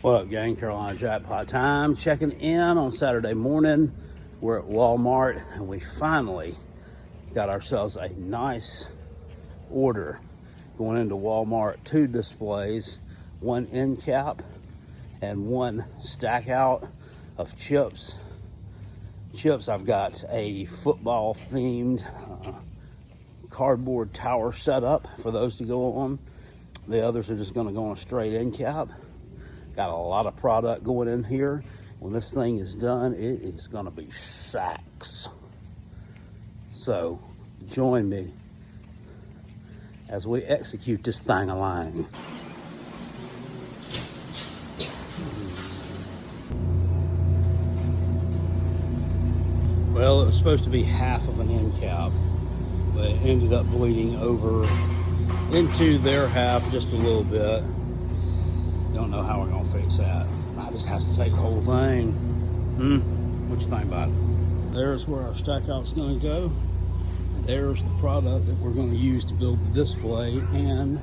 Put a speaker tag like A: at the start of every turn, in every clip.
A: What up, gang? Carolina Jackpot time. Checking in on Saturday morning. We're at Wal-Mart and we finally got ourselves a nice order going into Wal-Mart. 2 displays, 1 end cap and 1 stack out of chips. I've got a football themed cardboard tower set up for those to go on. The others are just going to go on a straight end cap. Got a lot of product going in here. When this thing is done, it is going to be sacks. So join me as we execute this thing along. Well, it was supposed to be half of an end cap, but it ended up bleeding over into their half just a little bit. Don't know how we're gonna fix that. I just have to take the whole thing. What you think about it? There's where our stack out's gonna go. There's the product that we're gonna use to build the display, and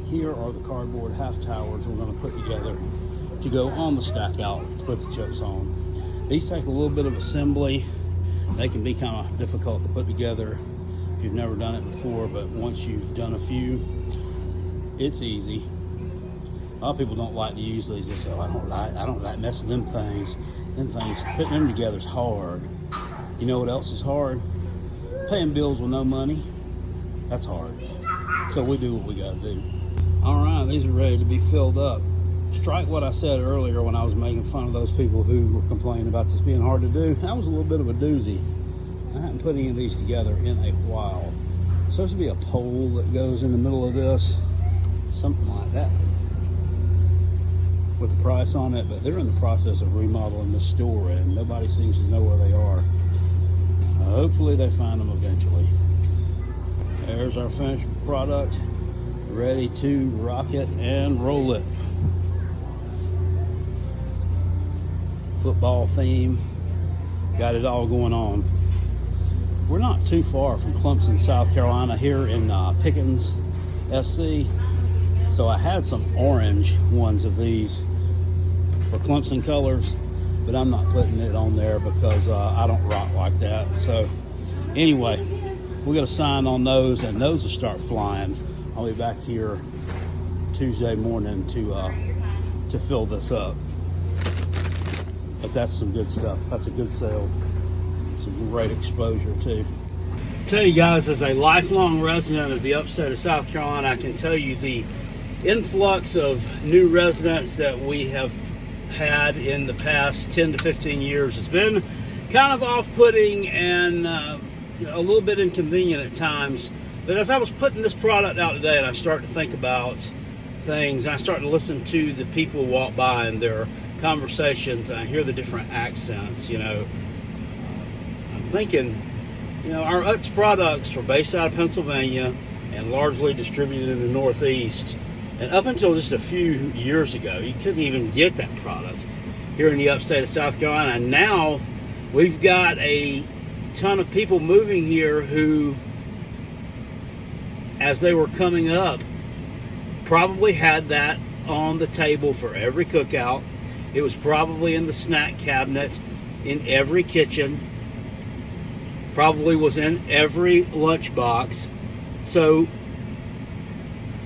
A: here are the cardboard half towers we're gonna put together to go on the stack out to put the chips on. These take a little bit of assembly. They can be kind of difficult to put together if you've never done it before, but once you've done a few, it's easy. A lot of people don't like to use these. They say, oh, I don't like messing them things. Putting them together is hard. You know what else is hard? Paying bills with no money. That's hard. So we do what we gotta do. All right, these are ready to be filled up. Strike what I said earlier when I was making fun of those people who were complaining about this being hard to do. That was a little bit of a doozy. I haven't put any of these together in a while. It's supposed to be a pole that goes in the middle of this, something like that, with the price on it, but they're in the process of remodeling this store and nobody seems to know where they are. Hopefully they find them eventually. There's our finished product, ready to rock it and roll it. Football theme, got it all going on. We're not too far from Clemson, South Carolina, here in Pickens, SC. So I had some orange ones of these for Clemson colors, but I'm not putting it on there because I don't rock like that. So anyway, we got a sign on those, and those will start flying. I'll be back here Tuesday morning to fill this up. But that's some good stuff. That's a good sale. Some great exposure too. Tell you guys, as a lifelong resident of the upstate of South Carolina, I can tell you the influx of new residents that we have had in the past 10 to 15 years has been kind of off-putting and a little bit inconvenient at times. But as I was putting this product out today and I started to think about things, and I started to listen to the people who walk by and their conversations, and I hear the different accents, I'm thinking, our Utz products are based out of Pennsylvania and largely distributed in the Northeast. And up until just a few years ago, you couldn't even get that product here in the upstate of South Carolina. And now we've got a ton of people moving here who, as they were coming up, probably had that on the table for every cookout. It was probably in the snack cabinet in every kitchen, probably was in every lunchbox. So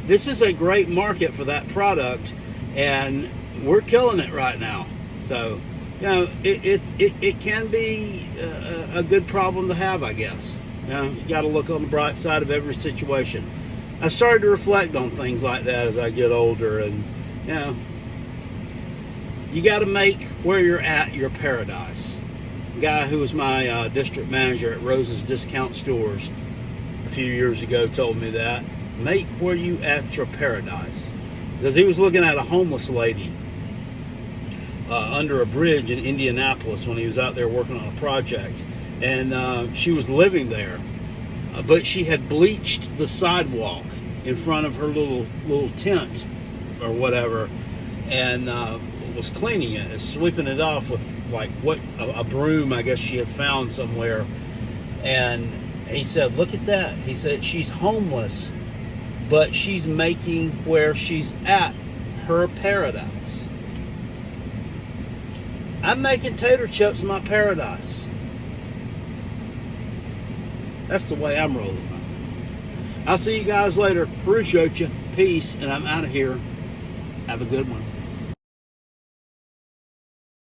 A: this is a great market for that product, and we're killing it right now. So, it can be a good problem to have, I guess. You got to look on the bright side of every situation. I've started to reflect on things like that as I get older, and you got to make where you're at your paradise. A guy who was my district manager at Rose's Discount Stores a few years ago told me that. Make where you at your paradise. Because he was looking at a homeless lady under a bridge in Indianapolis when he was out there working on a project. And she was living there. But she had bleached the sidewalk in front of her little tent or whatever. And was cleaning it, sweeping it off with like a broom, I guess she had found somewhere. And he said, look at that. He said, she's homeless, but she's making where she's at her paradise. I'm making tater chips my paradise. That's the way I'm rolling. I'll see you guys later. Appreciate you. Peace. And I'm out of here. Have a good one.